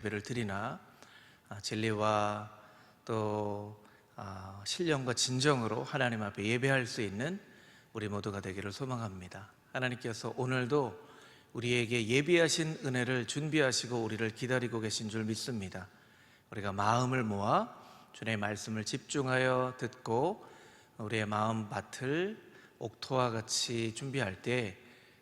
예배를 드리나 진리와 또 신령과 진정으로 하나님 앞에 예배할 수 있는 우리 모두가 되기를 소망합니다. 하나님께서 오늘도 우리에게 예비하신 은혜를 준비하시고 우리를 기다리고 계신 줄 믿습니다. 우리가 마음을 모아 주님의 말씀을 집중하여 듣고 우리의 마음밭을 옥토와 같이 준비할 때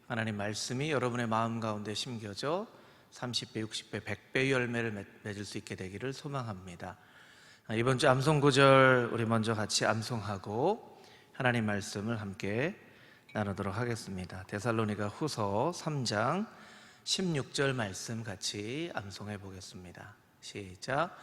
하나님 말씀이 여러분의 마음 가운데 심겨져 30배, 60배, 100배의 열매를 맺을 수 있게 되기를 소망합니다. 이번 주 암송 구절 우리 먼저 같이 암송하고 하나님 말씀을 함께 나누도록 하겠습니다. 데살로니가 후서 3장 16절 말씀 같이 암송해 보겠습니다. 시작.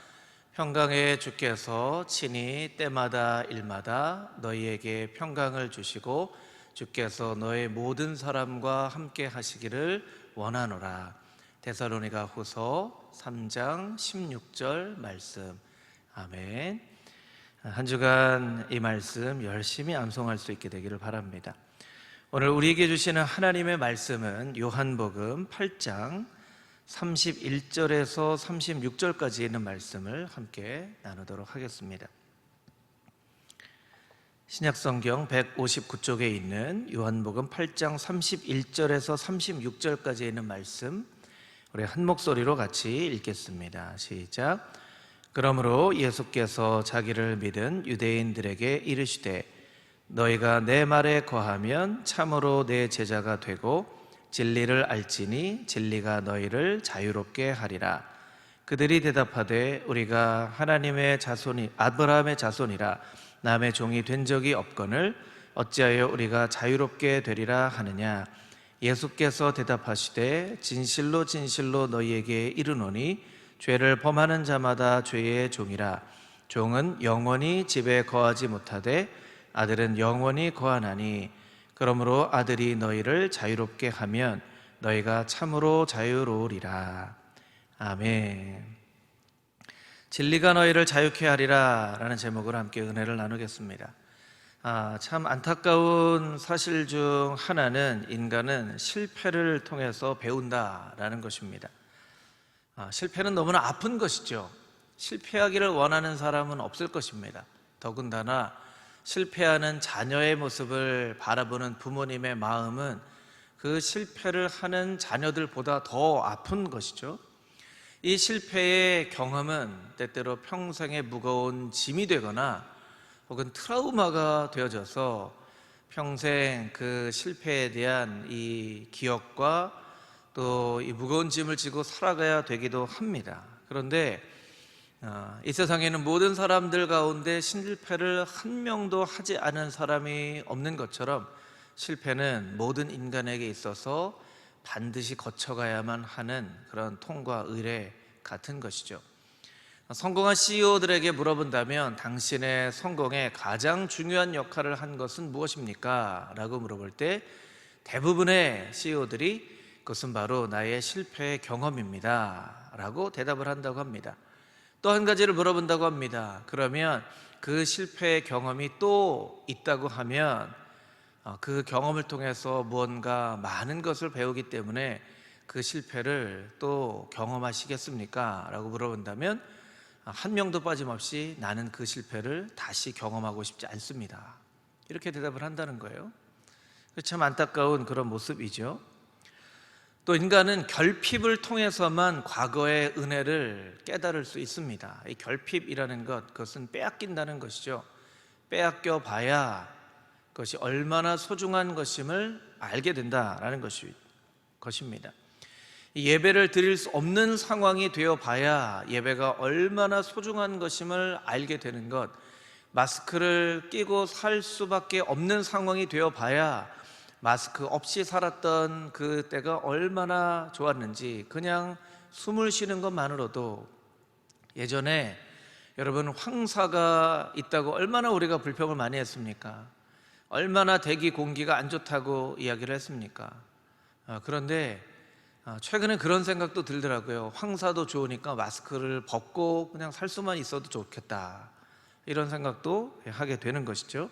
평강의 주께서 친히 때마다 일마다 너희에게 평강을 주시고 주께서 너의 모든 사람과 함께 하시기를 원하노라. 데살로니가 후서 3장 16절 말씀. 아멘. 한 주간 이 말씀 열심히 암송할 수 있게 되기를 바랍니다. 오늘 우리에게 주시는 하나님의 말씀은 요한복음 8장 31절에서 36절까지 있는 말씀을 함께 나누도록 하겠습니다. 신약성경 159쪽에 있는 요한복음 8장 31절에서 36절까지 있는 말씀 우리 한 목소리로 같이 읽겠습니다. 시작. 그러므로 예수께서 자기를 믿은 유대인들에게 이르시되 너희가 내 말에 거하면 참으로 내 제자가 되고 진리를 알지니 진리가 너희를 자유롭게 하리라. 그들이 대답하되 우리가 하나님의 자손이 아브라함의 자손이라 남의 종이 된 적이 없거늘 어찌하여 우리가 자유롭게 되리라 하느냐. 예수께서 대답하시되 진실로 진실로 너희에게 이르노니 죄를 범하는 자마다 죄의 종이라. 종은 영원히 집에 거하지 못하되 아들은 영원히 거하나니 그러므로 아들이 너희를 자유롭게 하면 너희가 참으로 자유로우리라. 아멘. 진리가 너희를 자유케 하리라 라는 제목으로 함께 은혜를 나누겠습니다. 참 안타까운 사실 중 하나는 인간은 실패를 통해서 배운다라는 것입니다. 실패는 너무나 아픈 것이죠. 실패하기를 원하는 사람은 없을 것입니다. 더군다나 실패하는 자녀의 모습을 바라보는 부모님의 마음은 그 실패를 하는 자녀들보다 더 아픈 것이죠. 이 실패의 경험은 때때로 평생의 무거운 짐이 되거나 혹은 트라우마가 되어져서 평생 그 실패에 대한 이 기억과 또 이 무거운 짐을 지고 살아가야 되기도 합니다. 그런데 이 세상에는 모든 사람들 가운데 실패를 한 명도 하지 않은 사람이 없는 것처럼 실패는 모든 인간에게 있어서 반드시 거쳐가야만 하는 그런 통과 의례 같은 것이죠. 성공한 CEO들에게 물어본다면 당신의 성공에 가장 중요한 역할을 한 것은 무엇입니까? 라고 물어볼 때 대부분의 CEO들이 그것은 바로 나의 실패의 경험입니다 라고 대답을 한다고 합니다. 또 한 가지를 물어본다고 합니다. 그러면 그 실패의 경험이 또 있다고 하면 그 경험을 통해서 무언가 많은 것을 배우기 때문에 그 실패를 또 경험하시겠습니까? 라고 물어본다면 한 명도 빠짐없이 나는 그 실패를 다시 경험하고 싶지 않습니다 이렇게 대답을 한다는 거예요. 참 안타까운 그런 모습이죠. 또 인간은 결핍을 통해서만 과거의 은혜를 깨달을 수 있습니다. 이 결핍이라는 것, 그것은 빼앗긴다는 것이죠. 빼앗겨 봐야 그것이 얼마나 소중한 것임을 알게 된다라는 것입니다. 예배를 드릴 수 없는 상황이 되어 봐야 예배가 얼마나 소중한 것임을 알게 되는 것, 마스크를 끼고 살 수밖에 없는 상황이 되어 봐야 마스크 없이 살았던 그 때가 얼마나 좋았는지 그냥 숨을 쉬는 것만으로도, 예전에 여러분 황사가 있다고 얼마나 우리가 불평을 많이 했습니까? 얼마나 대기 공기가 안 좋다고 이야기를 했습니까? 그런데 최근에 그런 생각도 들더라고요. 황사도 좋으니까 마스크를 벗고 그냥 살 수만 있어도 좋겠다, 이런 생각도 하게 되는 것이죠.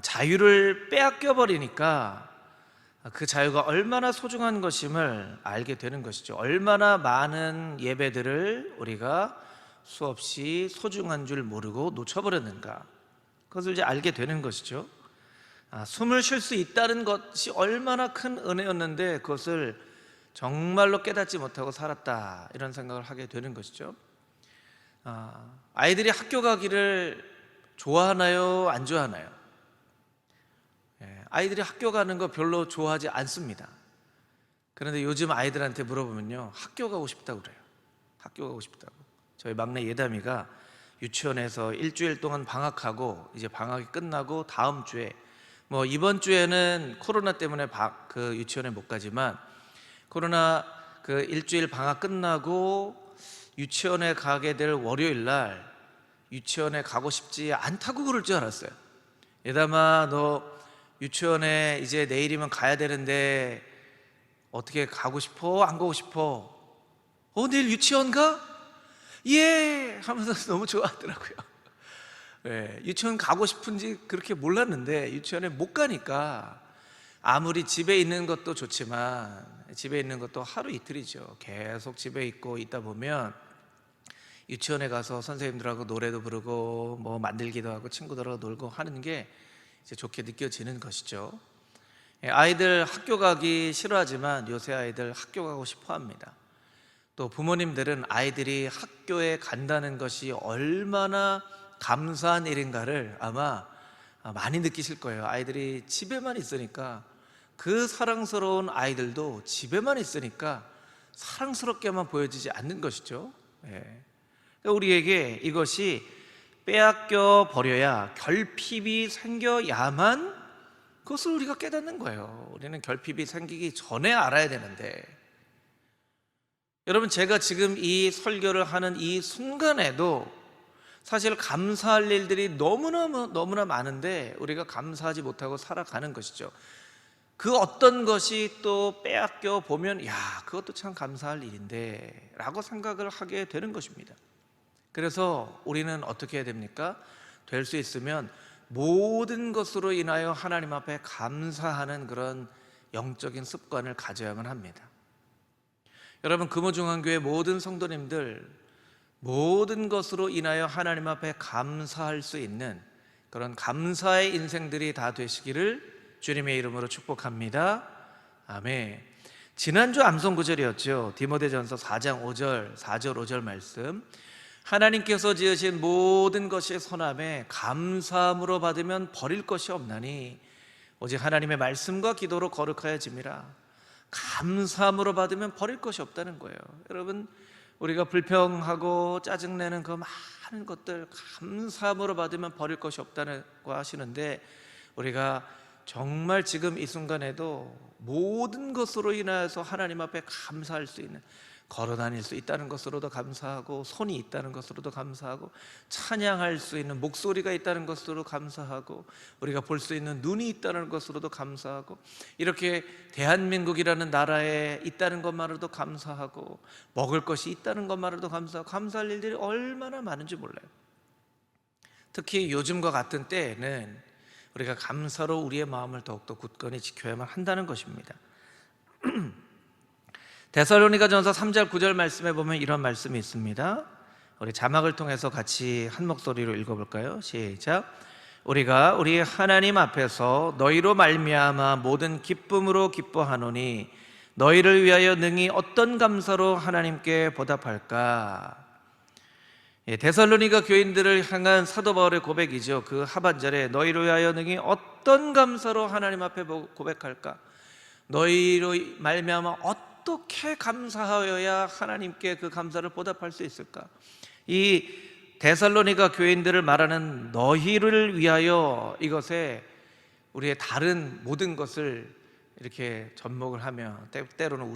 자유를 빼앗겨 버리니까 그 자유가 얼마나 소중한 것임을 알게 되는 것이죠. 얼마나 많은 예배들을 우리가 수없이 소중한 줄 모르고 놓쳐버렸는가, 그것을 이제 알게 되는 것이죠. 숨을 쉴 수 있다는 것이 얼마나 큰 은혜였는데 그것을 정말로 깨닫지 못하고 살았다, 이런 생각을 하게 되는 것이죠. 아이들이 학교 가기를 좋아하나요? 안 좋아하나요? 아이들이 학교 가는 거 별로 좋아하지 않습니다. 그런데 요즘 아이들한테 물어보면요, 학교 가고 싶다고 그래요. 학교 가고 싶다고. 저희 막내 예담이가 유치원에서 일주일 동안 방학하고 이제 방학이 끝나고 다음 주에, 뭐 이번 주에는 코로나 때문에 그 유치원에 못 가지만, 코로나 그 일주일 방학 끝나고 유치원에 가게 될 월요일 날 유치원에 가고 싶지 않다고 그럴 줄 알았어요. 예담아, 너 유치원에 이제 내일이면 가야 되는데 어떻게 가고 싶어? 안 가고 싶어? 내일 유치원 가? 예! 하면서 너무 좋아하더라고요. 유치원 가고 싶은지 그렇게 몰랐는데 유치원에 못 가니까, 아무리 집에 있는 것도 좋지만 집에 있는 것도 하루 이틀이죠. 계속 집에 있다 보면 유치원에 가서 선생님들하고 노래도 부르고 뭐 만들기도 하고 친구들하고 놀고 하는 게 이제 좋게 느껴지는 것이죠. 아이들 학교 가기 싫어하지만 요새 아이들 학교 가고 싶어 합니다. 또 부모님들은 아이들이 학교에 간다는 것이 얼마나 감사한 일인가를 아마 많이 느끼실 거예요. 아이들이 집에만 있으니까, 그 사랑스러운 아이들도 집에만 있으니까 사랑스럽게만 보여지지 않는 것이죠. 우리에게 이것이 빼앗겨 버려야 결핍이 생겨야만 그것을 우리가 깨닫는 거예요. 우리는 결핍이 생기기 전에 알아야 되는데, 여러분, 제가 지금 이 설교를 하는 이 순간에도 사실 감사할 일들이 너무나 많은데 우리가 감사하지 못하고 살아가는 것이죠. 그 어떤 것이 또 빼앗겨 보면, 그것도 참 감사할 일인데 라고 생각을 하게 되는 것입니다. 그래서 우리는 어떻게 해야 됩니까? 될 수 있으면 모든 것으로 인하여 하나님 앞에 감사하는 그런 영적인 습관을 가져야만 합니다. 여러분, 금호중앙교회 모든 성도님들, 모든 것으로 인하여 하나님 앞에 감사할 수 있는 그런 감사의 인생들이 다 되시기를 주님의 이름으로 축복합니다. 아멘. 지난주 암송 구절이었죠. 디모데전서 4장 5절, 4절 5절 말씀. 하나님께서 지으신 모든 것이 선함에 감사함으로 받으면 버릴 것이 없나니 오직 하나님의 말씀과 기도로 거룩하여짐이라. 감사함으로 받으면 버릴 것이 없다는 거예요. 여러분, 우리가 불평하고 짜증내는 그 많은 것들 감사함으로 받으면 버릴 것이 없다고 하시는데, 우리가 정말 지금 이 순간에도 모든 것으로 인하여서 하나님 앞에 감사할 수 있는, 걸어 다닐 수 있다는 것으로도 감사하고, 손이 있다는 것으로도 감사하고, 찬양할 수 있는 목소리가 있다는 것으로 감사하고, 우리가 볼 수 있는 눈이 있다는 것으로도 감사하고, 이렇게 대한민국이라는 나라에 있다는 것만으로도 감사하고, 먹을 것이 있다는 것만으로도 감사하고, 감사할 일들이 얼마나 많은지 몰라요. 특히 요즘과 같은 때에는 우리가 감사로 우리의 마음을 더욱더 굳건히 지켜야만 한다는 것입니다. 데살로니가전서 3절 9절 말씀에 보면 이런 말씀이 있습니다. 우리 자막을 통해서 같이 한 목소리로 읽어볼까요? 시작. 우리가 우리 하나님 앞에서 너희로 말미암아 모든 기쁨으로 기뻐하노니 너희를 위하여 능히 어떤 감사로 하나님께 보답할까? 데살로니가 교인들을 향한 사도 바울의 고백이죠. 그 하반절에 너희를 위하여 능히 어떤 감사로 하나님 앞에 고백할까? 너희로 말미암아 어떻게 감사하여야 하나님께 그 감사를 보답할 수 있을까? 이 데살로니가 교인들을 말하는 너희를 위하여, 이것에 우리의 다른 모든 것을 이렇게 접목을 하며, 때로는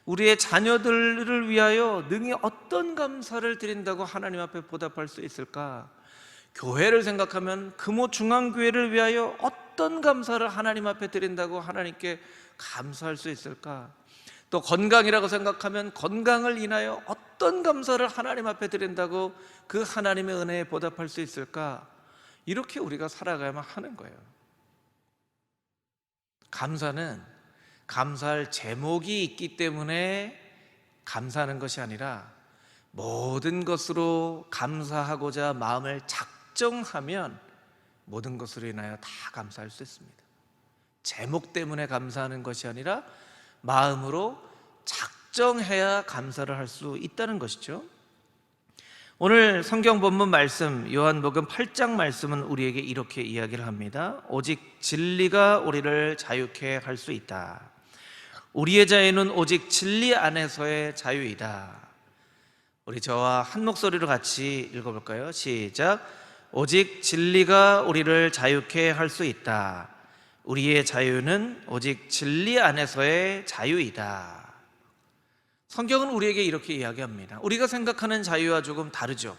우리의 자녀들을 위하여 능히 어떤 감사를 드린다고 하나님 앞에 보답할 수 있을까? 교회를 생각하면 금호중앙교회를 위하여 어떤 감사를 하나님 앞에 드린다고 하나님께 감사할 수 있을까? 또 건강이라고 생각하면 건강을 인하여 어떤 감사를 하나님 앞에 드린다고 그 하나님의 은혜에 보답할 수 있을까? 이렇게 우리가 살아가야만 하는 거예요. 감사는 감사할 제목이 있기 때문에 감사하는 것이 아니라 모든 것으로 감사하고자 마음을 작정하면 모든 것으로 인하여 다 감사할 수 있습니다. 제목 때문에 감사하는 것이 아니라 마음으로 작정해야 감사를 할 수 있다는 것이죠. 오늘 성경 본문 말씀 요한복음 8장 말씀은 우리에게 이렇게 이야기를 합니다. 오직 진리가 우리를 자유케 할 수 있다. 우리의 자유는 오직 진리 안에서의 자유이다. 우리 저와 한 목소리로 같이 읽어볼까요? 시작. 오직 진리가 우리를 자유케 할 수 있다. 우리의 자유는 오직 진리 안에서의 자유이다. 성경은 우리에게 이렇게 이야기합니다. 우리가 생각하는 자유와 조금 다르죠.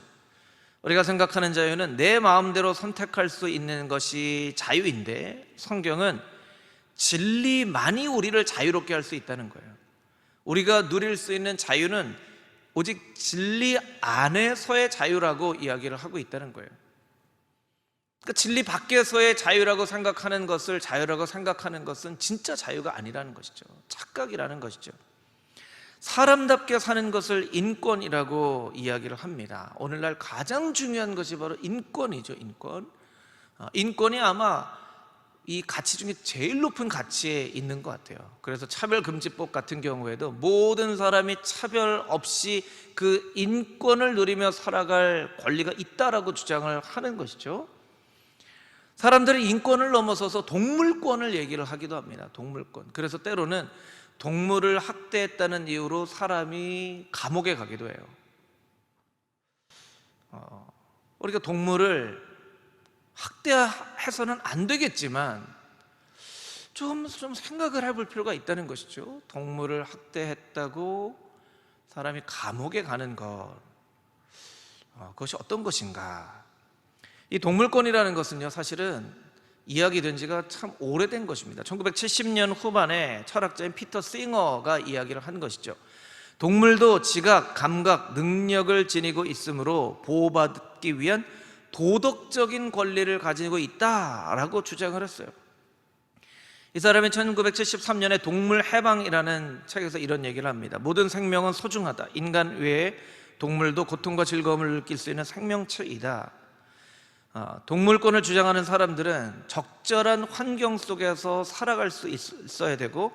우리가 생각하는 자유는 내 마음대로 선택할 수 있는 것이 자유인데, 성경은 진리만이 우리를 자유롭게 할 수 있다는 거예요. 우리가 누릴 수 있는 자유는 오직 진리 안에서의 자유라고 이야기를 하고 있다는 거예요. 그러니까 진리 밖에서의 자유라고 생각하는 것을 자유라고 생각하는 것은 진짜 자유가 아니라는 것이죠. 착각이라는 것이죠. 사람답게 사는 것을 인권이라고 이야기를 합니다. 오늘날 가장 중요한 것이 바로 인권이죠. 인권이 아마 이 가치 중에 제일 높은 가치에 있는 것 같아요. 그래서 차별금지법 같은 경우에도 모든 사람이 차별 없이 그 인권을 누리며 살아갈 권리가 있다라고 주장을 하는 것이죠. 사람들이 인권을 넘어서서 동물권을 얘기를 하기도 합니다. 동물권. 그래서 때로는 동물을 학대했다는 이유로 사람이 감옥에 가기도 해요. 우리가 동물을 학대해서는 안 되겠지만 좀 생각을 해볼 필요가 있다는 것이죠. 동물을 학대했다고 사람이 감옥에 가는 것, 그것이 어떤 것인가. 이 동물권이라는 것은요, 사실은 이야기된 지가 참 오래된 것입니다. 1970년 후반에 철학자인 피터 싱어가 이야기를 한 것이죠. 동물도 지각, 감각, 능력을 지니고 있으므로 보호받기 위한 도덕적인 권리를 가지고 있다라고 주장을 했어요. 이 사람이 1973년에 동물 해방이라는 책에서 이런 얘기를 합니다. 모든 생명은 소중하다. 인간 외에 동물도 고통과 즐거움을 느낄 수 있는 생명체이다. 동물권을 주장하는 사람들은 적절한 환경 속에서 살아갈 수 있어야 되고,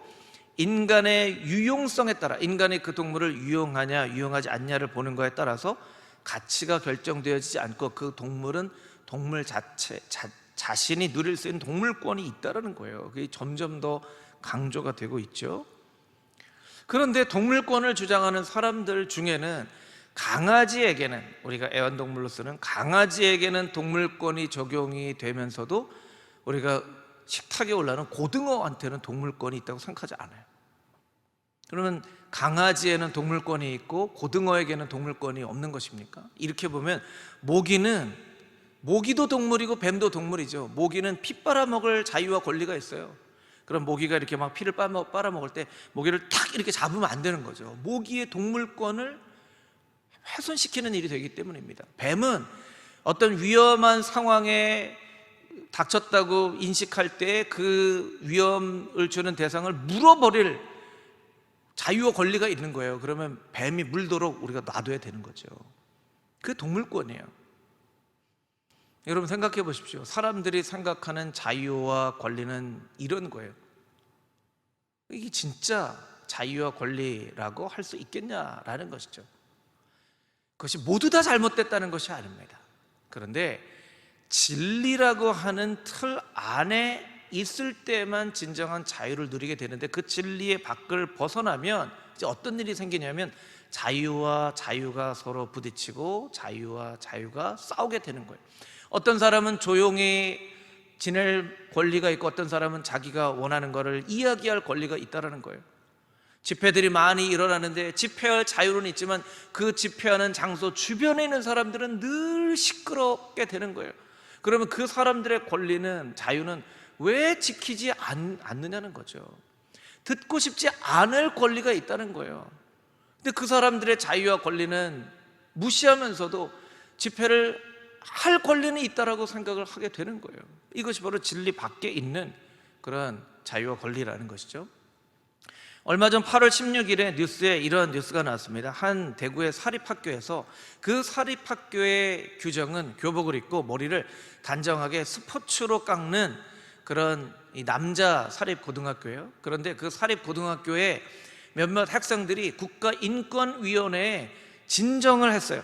인간의 유용성에 따라, 인간이 그 동물을 유용하냐 유용하지 않냐를 보는 거에 따라서 가치가 결정되어지지 않고 그 동물은 동물 자신이 누릴 수 있는 동물권이 있다는 거예요. 그게 점점 더 강조가 되고 있죠. 그런데 동물권을 주장하는 사람들 중에는 강아지에게는, 우리가 애완동물로서는 강아지에게는 동물권이 적용이 되면서도 우리가 식탁에 올라오는 고등어한테는 동물권이 있다고 생각하지 않아요. 그러면 강아지에는 동물권이 있고 고등어에게는 동물권이 없는 것입니까? 이렇게 보면 모기도 동물이고 뱀도 동물이죠. 모기는 피 빨아먹을 자유와 권리가 있어요. 그럼 모기가 이렇게 막 피를 빨아먹을 때 모기를 탁 이렇게 잡으면 안 되는 거죠. 모기의 동물권을 훼손시키는 일이 되기 때문입니다. 뱀은 어떤 위험한 상황에 닥쳤다고 인식할 때 그 위험을 주는 대상을 물어버릴 자유와 권리가 있는 거예요. 그러면 뱀이 물도록 우리가 놔둬야 되는 거죠. 그게 동물권이에요. 여러분 생각해 보십시오. 사람들이 생각하는 자유와 권리는 이런 거예요. 이게 진짜 자유와 권리라고 할 수 있겠냐라는 것이죠. 그것이 모두 다 잘못됐다는 것이 아닙니다. 그런데 진리라고 하는 틀 안에 있을 때만 진정한 자유를 누리게 되는데, 그 진리의 밖을 벗어나면 이제 어떤 일이 생기냐면 자유와 자유가 서로 부딪히고 자유와 자유가 싸우게 되는 거예요. 어떤 사람은 조용히 지낼 권리가 있고 어떤 사람은 자기가 원하는 것을 이야기할 권리가 있다는 거예요. 집회들이 많이 일어나는데 집회할 자유는 있지만 그 집회하는 장소 주변에 있는 사람들은 늘 시끄럽게 되는 거예요. 그러면 그 사람들의 권리는, 자유는 왜 지키지 않느냐는 거죠. 듣고 싶지 않을 권리가 있다는 거예요. 근데 그 사람들의 자유와 권리는 무시하면서도 집회를 할 권리는 있다라고 생각을 하게 되는 거예요. 이것이 바로 진리 밖에 있는 그런 자유와 권리라는 것이죠. 얼마 전 8월 16일에 뉴스에 이런 뉴스가 나왔습니다. 한 대구의 사립학교에서 그 사립학교의 규정은 교복을 입고 머리를 단정하게 스포츠로 깎는 그런 이 남자 사립고등학교예요. 그런데 그 사립고등학교에 몇몇 학생들이 국가인권위원회에 진정을 했어요.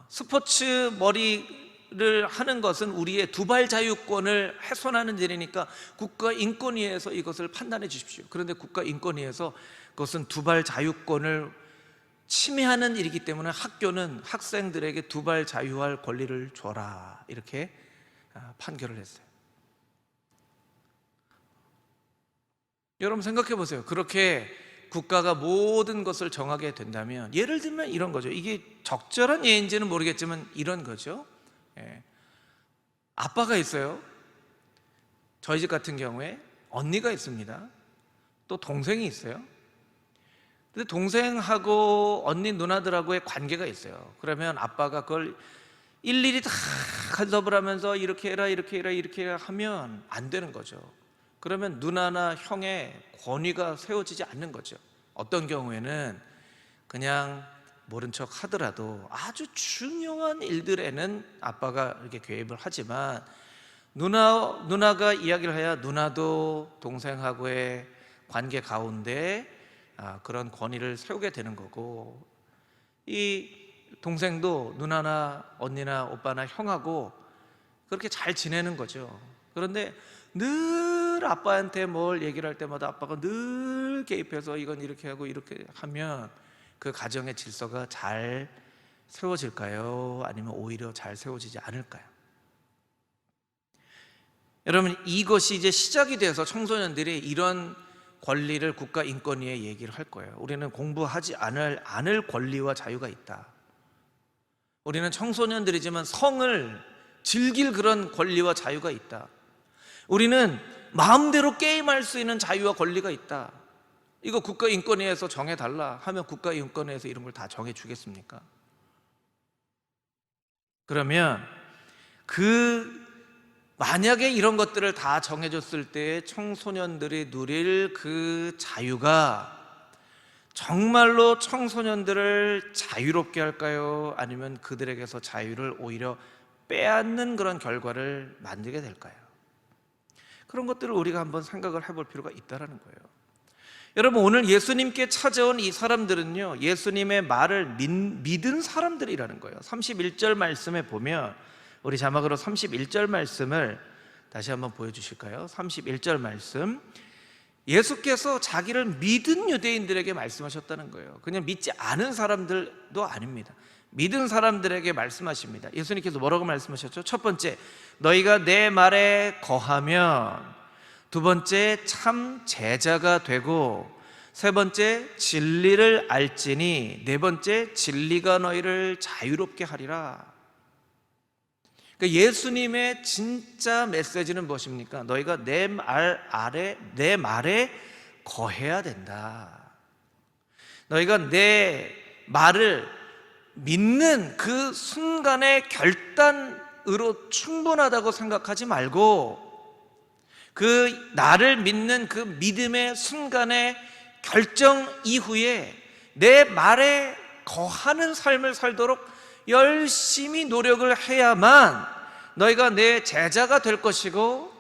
스포츠 머리를 하는 것은 우리의 두발 자유권을 훼손하는 일이니까 국가인권위에서 이것을 판단해 주십시오. 그런데 국가인권위에서 그것은 두발 자유권을 침해하는 일이기 때문에 학교는 학생들에게 두발 자유할 권리를 줘라, 이렇게 판결을 했어요. 여러분 생각해 보세요. 그렇게 국가가 모든 것을 정하게 된다면, 예를 들면 이런 거죠. 이게 적절한 예인지는 모르겠지만 이런 거죠. 아빠가 있어요. 저희 집 같은 경우에 언니가 있습니다. 또 동생이 있어요. 근데 동생하고 언니 누나들하고의 관계가 있어요. 그러면 아빠가 그걸 일일이 다 간섭을 하면서 이렇게 해라 이렇게 해라 이렇게 해라 하면 안 되는 거죠. 그러면 누나나 형의 권위가 세워지지 않는 거죠. 어떤 경우에는 그냥 모른 척 하더라도 아주 중요한 일들에는 아빠가 이렇게 개입을 하지만 누나가 이야기를 해야 누나도 동생하고의 관계 가운데 그런 권위를 세우게 되는 거고, 이 동생도 누나나 언니나 오빠나 형하고 그렇게 잘 지내는 거죠. 그런데 늘 아빠한테 뭘 얘기를 할 때마다 아빠가 늘 개입해서 이건 이렇게 하고 이렇게 하면 그 가정의 질서가 잘 세워질까요? 아니면 오히려 잘 세워지지 않을까요? 여러분, 이것이 이제 시작이 돼서 청소년들이 이런 권리를 국가인권위에 얘기를 할 거예요. 우리는 공부하지 않을 권리와 자유가 있다. 우리는 청소년들이지만 성을 즐길 그런 권리와 자유가 있다. 우리는 마음대로 게임할 수 있는 자유와 권리가 있다. 이거 국가인권위에서 정해달라 하면 국가인권위에서 이런 걸 다 정해주겠습니까? 그러면 만약에 이런 것들을 다 정해줬을 때 청소년들이 누릴 그 자유가 정말로 청소년들을 자유롭게 할까요? 아니면 그들에게서 자유를 오히려 빼앗는 그런 결과를 만들게 될까요? 그런 것들을 우리가 한번 생각을 해볼 필요가 있다는 거예요. 여러분, 오늘 예수님께 찾아온 이 사람들은요, 예수님의 말을 믿은 사람들이라는 거예요. 31절 말씀에 보면, 우리 자막으로 31절 말씀을 다시 한번 보여주실까요? 31절 말씀, 예수께서 자기를 믿은 유대인들에게 말씀하셨다는 거예요. 그냥 믿지 않은 사람들도 아닙니다. 믿은 사람들에게 말씀하십니다. 예수님께서 뭐라고 말씀하셨죠? 첫 번째, 너희가 내 말에 거하면. 두 번째, 참 제자가 되고. 세 번째, 진리를 알지니. 네 번째, 진리가 너희를 자유롭게 하리라. 그러니까 예수님의 진짜 메시지는 무엇입니까? 너희가 내 말에 거해야 된다. 너희가 내 말을 믿는 그 순간의 결단으로 충분하다고 생각하지 말고, 그 나를 믿는 그 믿음의 순간의 결정 이후에 내 말에 거하는 삶을 살도록 열심히 노력을 해야만 너희가 내 제자가 될 것이고,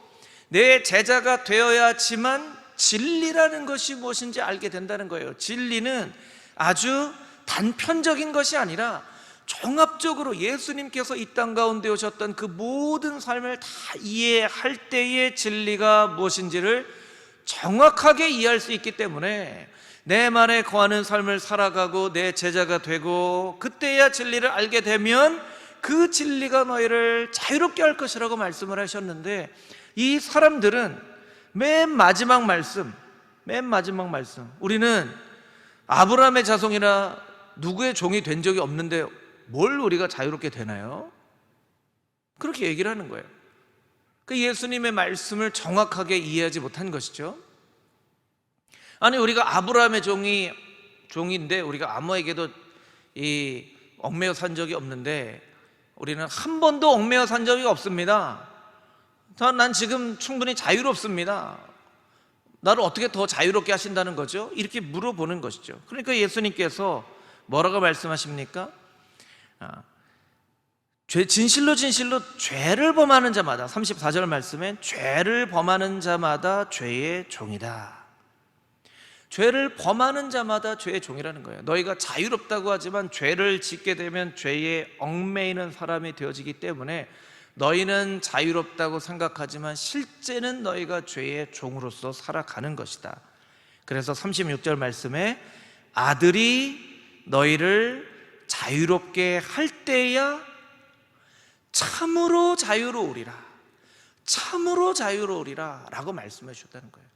내 제자가 되어야지만 진리라는 것이 무엇인지 알게 된다는 거예요. 진리는 아주 단편적인 것이 아니라 종합적으로 예수님께서 이 땅 가운데 오셨던 그 모든 삶을 다 이해할 때의 진리가 무엇인지를 정확하게 이해할 수 있기 때문에 내 말에 거하는 삶을 살아가고 내 제자가 되고, 그때야 진리를 알게 되면 그 진리가 너희를 자유롭게 할 것이라고 말씀을 하셨는데, 이 사람들은 맨 마지막 말씀, 우리는 아브라함의 자손이라 누구의 종이 된 적이 없는데 뭘 우리가 자유롭게 되나요? 그렇게 얘기를 하는 거예요. 그 예수님의 말씀을 정확하게 이해하지 못한 것이죠. 아니, 우리가 아브라함의 종인데 우리가 아무에게도 얽매여 산 적이 없는데, 우리는 한 번도 얽매여 산 적이 없습니다. 난 지금 충분히 자유롭습니다. 나를 어떻게 더 자유롭게 하신다는 거죠? 이렇게 물어보는 것이죠. 그러니까 예수님께서 뭐라고 말씀하십니까? 진실로 죄를 범하는 자마다, 34절 말씀엔 죄를 범하는 자마다 죄의 종이다. 죄를 범하는 자마다 죄의 종이라는 거예요. 너희가 자유롭다고 하지만 죄를 짓게 되면 죄에 얽매이는 사람이 되어지기 때문에 너희는 자유롭다고 생각하지만 실제는 너희가 죄의 종으로서 살아가는 것이다. 그래서 36절 말씀에 아들이 너희를 자유롭게 할 때야 참으로 자유로우리라, 참으로 자유로우리라 라고 말씀해 주셨다는 거예요.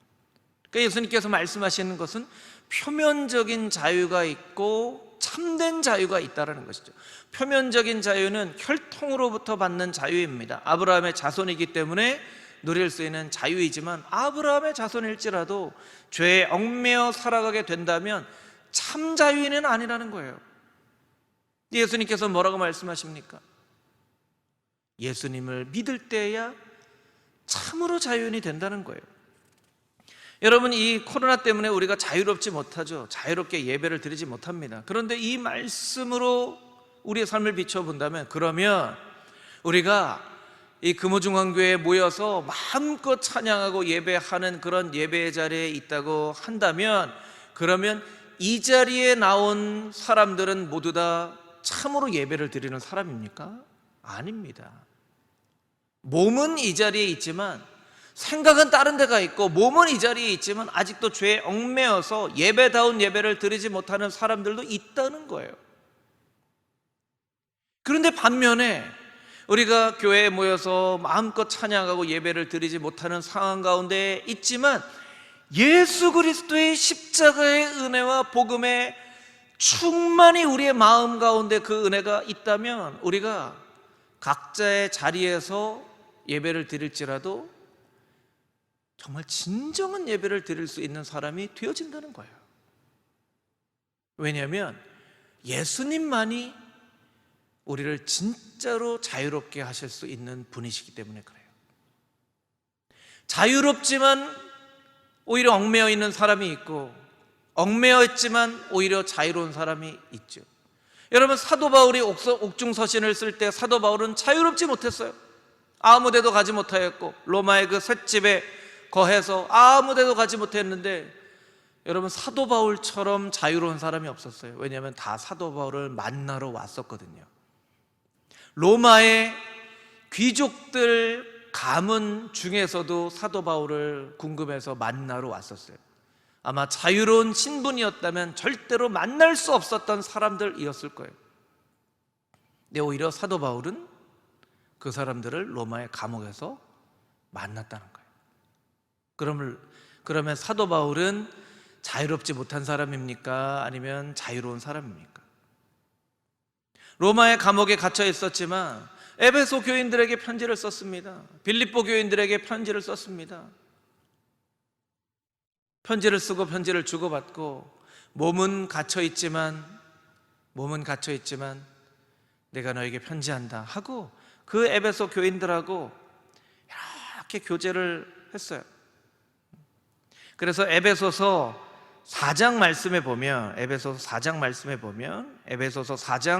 그러니까 예수님께서 말씀하시는 것은 표면적인 자유가 있고 참된 자유가 있다는 것이죠. 표면적인 자유는 혈통으로부터 받는 자유입니다. 아브라함의 자손이기 때문에 누릴 수 있는 자유이지만 아브라함의 자손일지라도 죄에 얽매여 살아가게 된다면 참 자유인은 아니라는 거예요. 예수님께서 뭐라고 말씀하십니까? 예수님을 믿을 때야 참으로 자유인이 된다는 거예요. 여러분, 이 코로나 때문에 우리가 자유롭지 못하죠. 자유롭게 예배를 드리지 못합니다. 그런데 이 말씀으로 우리의 삶을 비춰본다면, 그러면 우리가 이 금호중앙교회에 모여서 마음껏 찬양하고 예배하는 그런 예배의 자리에 있다고 한다면, 그러면 이 자리에 나온 사람들은 모두 다 참으로 예배를 드리는 사람입니까? 아닙니다. 몸은 이 자리에 있지만 생각은 다른 데가 있고, 몸은 이 자리에 있지만 아직도 죄에 얽매여서 예배다운 예배를 드리지 못하는 사람들도 있다는 거예요. 그런데 반면에 우리가 교회에 모여서 마음껏 찬양하고 예배를 드리지 못하는 상황 가운데 있지만 예수 그리스도의 십자가의 은혜와 복음의 충만히 우리의 마음 가운데 그 은혜가 있다면 우리가 각자의 자리에서 예배를 드릴지라도 정말 진정한 예배를 드릴 수 있는 사람이 되어진다는 거예요. 왜냐하면 예수님만이 우리를 진짜로 자유롭게 하실 수 있는 분이시기 때문에 그래요. 자유롭지만 오히려 얽매여 있는 사람이 있고, 얽매여 있지만 오히려 자유로운 사람이 있죠. 여러분, 사도 바울이 옥중서신을 쓸 때 사도 바울은 자유롭지 못했어요. 아무 데도 가지 못하였고, 로마의 그 셋집에 거해서 아무 데도 가지 못했는데, 여러분, 사도 바울처럼 자유로운 사람이 없었어요. 왜냐하면 다 사도 바울을 만나러 왔었거든요. 로마의 귀족들 가문 중에서도 사도 바울을 궁금해서 만나러 왔었어요. 아마 자유로운 신분이었다면 절대로 만날 수 없었던 사람들이었을 거예요. 근데 오히려 사도 바울은 그 사람들을 로마의 감옥에서 만났다는 거예요. 그러면 사도 바울은 자유롭지 못한 사람입니까? 아니면 자유로운 사람입니까? 로마의 감옥에 갇혀 있었지만 에베소 교인들에게 편지를 썼습니다. 빌립보 교인들에게 편지를 썼습니다. 편지를 쓰고 편지를 주고받고, 몸은 갇혀 있지만 내가 너에게 편지한다 하고 그 에베소 교인들하고 이렇게 교제를 했어요. 그래서 에베소서 4장 말씀에 보면 에베소서 4장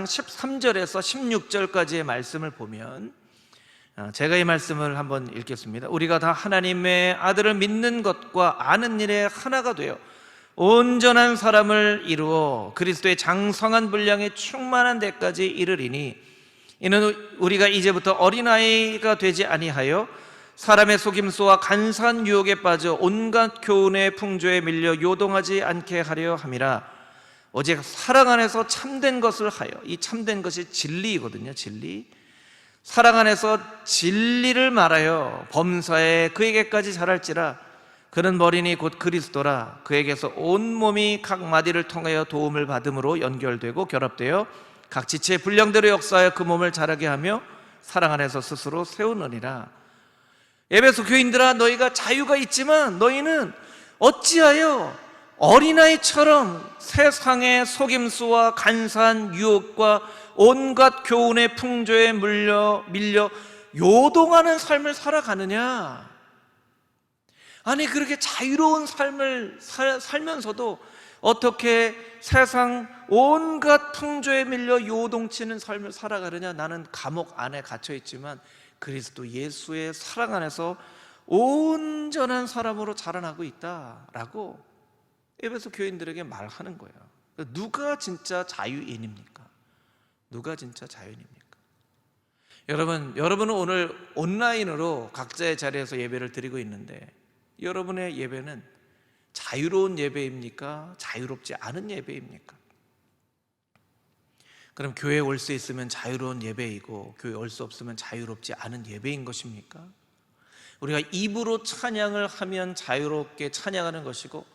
13절에서 16절까지의 말씀을 보면, 제가 이 말씀을 한번 읽겠습니다. 우리가 다 하나님의 아들을 믿는 것과 아는 일에 하나가 되어 온전한 사람을 이루어 그리스도의 장성한 분량에 충만한 데까지 이르리니, 이는 우리가 이제부터 어린아이가 되지 아니하여 사람의 속임수와 간사한 유혹에 빠져 온갖 교훈의 풍조에 밀려 요동하지 않게 하려 함이라. 오직 사랑 안에서 참된 것을 하여, 이 참된 것이 진리이거든요. 진리. 사랑 안에서 진리를 말하여 범사에 그에게까지 자랄지라. 그는 머리니 곧 그리스도라. 그에게서 온 몸이 각 마디를 통하여 도움을 받음으로 연결되고 결합되어 각 지체의 분량대로 역사하여 그 몸을 자라게 하며 사랑 안에서 스스로 세우느니라. 에베소 교인들아, 너희가 자유가 있지만 너희는 어찌하여 어린아이처럼 세상의 속임수와 간사한 유혹과 온갖 교훈의 풍조에 밀려 요동하는 삶을 살아가느냐? 아니 그렇게 자유로운 삶을 살면서도 어떻게 세상 온갖 풍조에 밀려 요동치는 삶을 살아가느냐? 나는 감옥 안에 갇혀 있지만 그리스도 예수의 사랑 안에서 온전한 사람으로 자라나고 있다라고 에베소 교인들에게 말하는 거예요. 누가 진짜 자유인입니까? 누가 진짜 자유인입니까? 여러분은 오늘 온라인으로 각자의 자리에서 예배를 드리고 있는데 여러분의 예배는 자유로운 예배입니까? 자유롭지 않은 예배입니까? 그럼 교회에 올 수 있으면 자유로운 예배이고 교회에 올 수 없으면 자유롭지 않은 예배인 것입니까? 우리가 입으로 찬양을 하면 자유롭게 찬양하는 것이고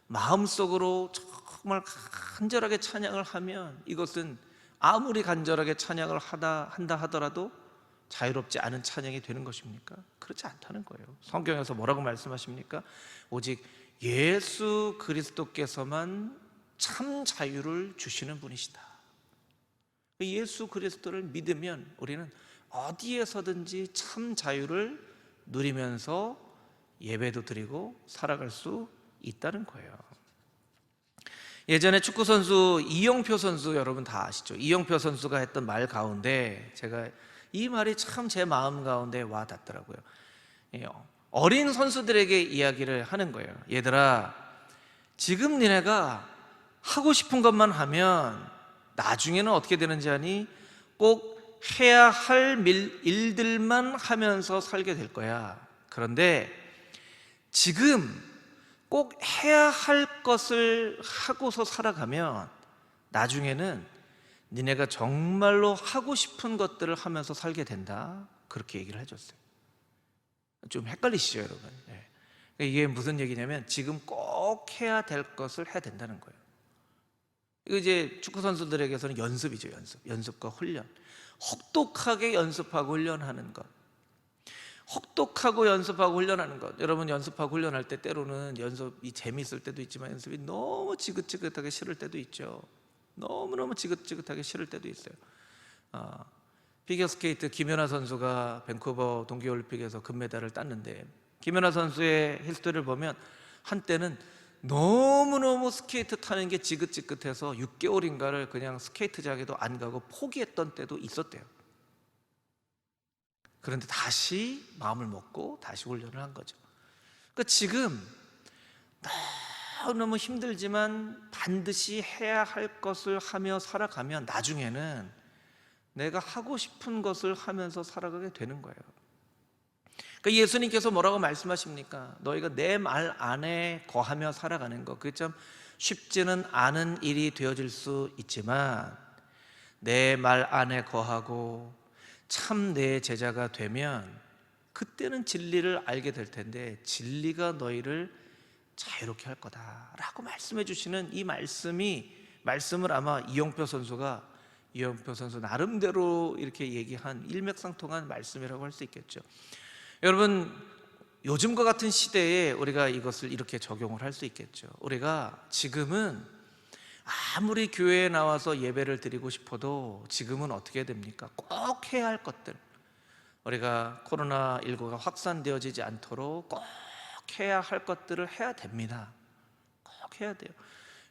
마음속으로 정말 간절하게 찬양을 하면 이것은 아무리 간절하게 찬양을 한다 하더라도 자유롭지 않은 찬양이 되는 것입니까? 그렇지 않다는 거예요. 성경에서 뭐라고 말씀하십니까? 오직 예수 그리스도께서만 참 자유를 주시는 분이시다. 예수 그리스도를 믿으면 우리는 어디에서든지 참 자유를 누리면서 예배도 드리고 살아갈 수 있다는 거예요. 예전에 축구선수 이영표 선수 여러분 다 아시죠? 이영표 선수가 했던 말 가운데 제가 이 말이 참 제 마음 가운데 와 닿더라고요. 어린 선수들에게 이야기를 하는 거예요. 얘들아, 지금 니네가 하고 싶은 것만 하면 나중에는 어떻게 되는지 아니? 꼭 해야 할 일들만 하면서 살게 될 거야. 그런데 지금 꼭 해야 할 것을 하고서 살아가면 나중에는 니네가 정말로 하고 싶은 것들을 하면서 살게 된다. 그렇게 얘기를 해줬어요. 좀 헷갈리시죠, 여러분? 네. 이게 무슨 얘기냐면 지금 꼭 해야 될 것을 해야 된다는 거예요. 이거 이제 축구 선수들에게서는 연습이죠, 연습과 훈련. 혹독하게 연습하고 훈련하는 것. 혹독하고 연습하고 훈련하는 것. 여러분 연습하고 훈련할 때 때로는 연습이 재미있을 때도 있지만 연습이 너무 지긋지긋하게 싫을 때도 있죠. 너무너무 지긋지긋하게 싫을 때도 있어요. 피겨스케이트 김연아 선수가 밴쿠버 동계올림픽에서 금메달을 땄는데 김연아 선수의 히스토리를 보면 한때는 너무너무 스케이트 타는 게 지긋지긋해서 6개월인가를 그냥 스케이트장에도 안 가고 포기했던 때도 있었대요. 그런데 다시 마음을 먹고 다시 훈련을 한 거죠. 그러니까 지금 너무 힘들지만 반드시 해야 할 것을 하며 살아가면 나중에는 내가 하고 싶은 것을 하면서 살아가게 되는 거예요. 그러니까 예수님께서 뭐라고 말씀하십니까? 너희가 내 말 안에 거하며 살아가는 것, 그게 참 쉽지는 않은 일이 되어질 수 있지만 내 말 안에 거하고 참 내 제자가 되면 그때는 진리를 알게 될 텐데 진리가 너희를 자유롭게 할 거다라고 말씀해 주시는 이 말씀을 아마 이영표 선수 나름대로 이렇게 얘기한 일맥상통한 말씀이라고 할 수 있겠죠. 여러분 요즘과 같은 시대에 우리가 이것을 이렇게 적용을 할 수 있겠죠. 우리가 지금은 아무리 교회에 나와서 예배를 드리고 싶어도 지금은 어떻게 됩니까? 꼭 해야 할 것들, 우리가 코로나19가 확산되어지지 않도록 꼭 해야 할 것들을 해야 됩니다. 꼭 해야 돼요.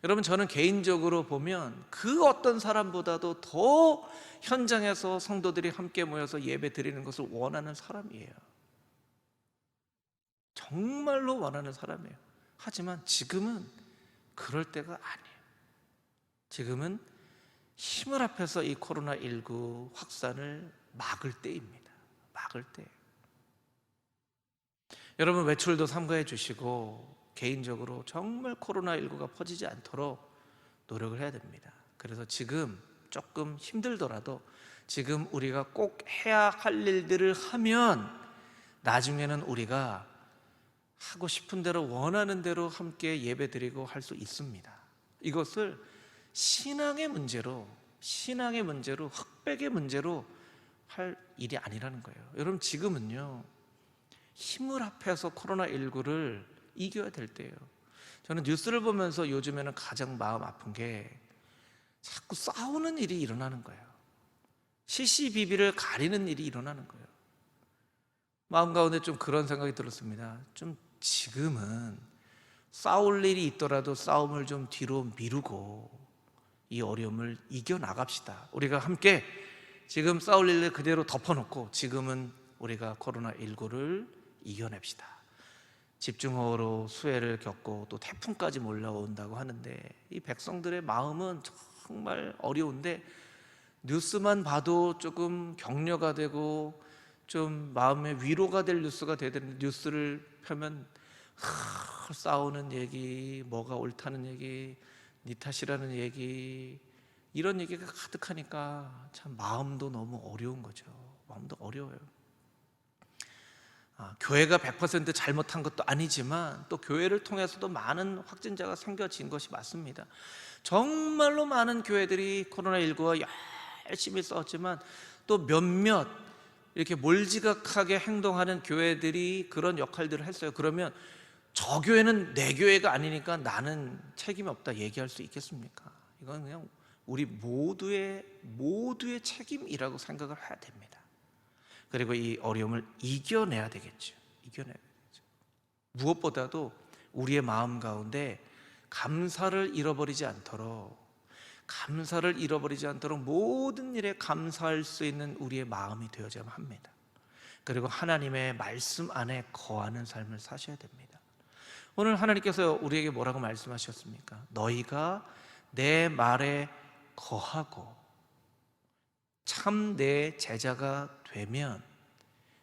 여러분 저는 개인적으로 보면 그 어떤 사람보다도 더 현장에서 성도들이 함께 모여서 예배 드리는 것을 원하는 사람이에요. 정말로 원하는 사람이에요. 하지만 지금은 그럴 때가 아니에요. 지금은 힘을 합해서 이 코로나19 확산을 막을 때입니다. 막을 때. 여러분 외출도 삼가해 주시고 개인적으로 정말 코로나19가 퍼지지 않도록 노력을 해야 됩니다. 그래서 지금 조금 힘들더라도 지금 우리가 꼭 해야 할 일들을 하면 나중에는 우리가 하고 싶은 대로 원하는 대로 함께 예배 드리고 할 수 있습니다. 이것을 신앙의 문제로 흑백의 문제로 할 일이 아니라는 거예요. 여러분 지금은요 힘을 합해서 코로나19를 이겨야 될 때예요. 저는 뉴스를 보면서 요즘에는 가장 마음 아픈 게 자꾸 싸우는 일이 일어나는 거예요. 시시비비를 가리는 일이 일어나는 거예요. 마음 가운데 좀 그런 생각이 들었습니다. 좀 지금은 싸울 일이 있더라도 싸움을 좀 뒤로 미루고 이 어려움을 이겨나갑시다. 우리가 함께 지금 싸울 일을 그대로 덮어놓고 지금은 우리가 코로나19를 이겨냅시다. 집중호우로 수해를 겪고 또 태풍까지 몰려온다고 하는데 이 백성들의 마음은 정말 어려운데 뉴스만 봐도 조금 격려가 되고 좀 마음의 위로가 될 뉴스가 돼야 되는데 뉴스를 펴면 싸우는 얘기, 뭐가 옳다는 얘기, 니 탓이라는 얘기, 이런 얘기가 가득하니까 참 마음도 너무 어려운 거죠. 마음도 어려워요. 교회가 100% 잘못한 것도 아니지만 또 교회를 통해서도 많은 확진자가 생겨진 것이 맞습니다. 정말로 많은 교회들이 코로나19와 열심히 싸웠지만 또 몇몇 이렇게 몰지각하게 행동하는 교회들이 그런 역할들을 했어요. 그러면 저 교회는 내 교회가 아니니까 나는 책임이 없다 얘기할 수 있겠습니까? 이건 그냥 우리 모두의 책임이라고 생각을 해야 됩니다. 그리고 이 어려움을 이겨내야 되겠죠. 무엇보다도 우리의 마음 가운데 감사를 잃어버리지 않도록 모든 일에 감사할 수 있는 우리의 마음이 되어야만 합니다. 그리고 하나님의 말씀 안에 거하는 삶을 사셔야 됩니다. 오늘 하나님께서 우리에게 뭐라고 말씀하셨습니까? 너희가 내 말에 거하고 참 내 제자가 되면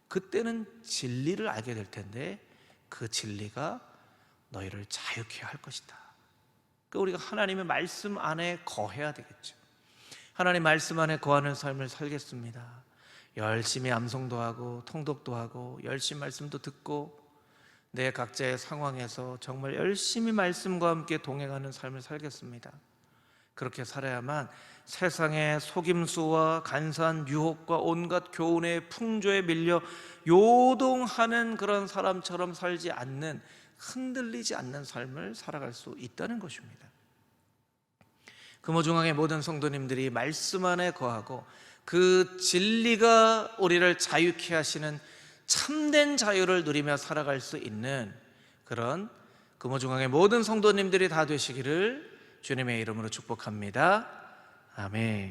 그때는 진리를 알게 될 텐데 그 진리가 너희를 자유케 할 것이다. 그러니까 우리가 하나님의 말씀 안에 거해야 되겠죠. 하나님 말씀 안에 거하는 삶을 살겠습니다. 열심히 암송도 하고 통독도 하고 열심히 말씀도 듣고 내 각자의 상황에서 정말 열심히 말씀과 함께 동행하는 삶을 살겠습니다. 그렇게 살아야만 세상의 속임수와 간사한 유혹과 온갖 교훈의 풍조에 밀려 요동하는 그런 사람처럼 살지 않는, 흔들리지 않는 삶을 살아갈 수 있다는 것입니다. 금호중앙의 모든 성도님들이 말씀 안에 거하고 그 진리가 우리를 자유케 하시는 참된 자유를 누리며 살아갈 수 있는 그런 금호중앙의 모든 성도님들이 다 되시기를 주님의 이름으로 축복합니다. 아멘.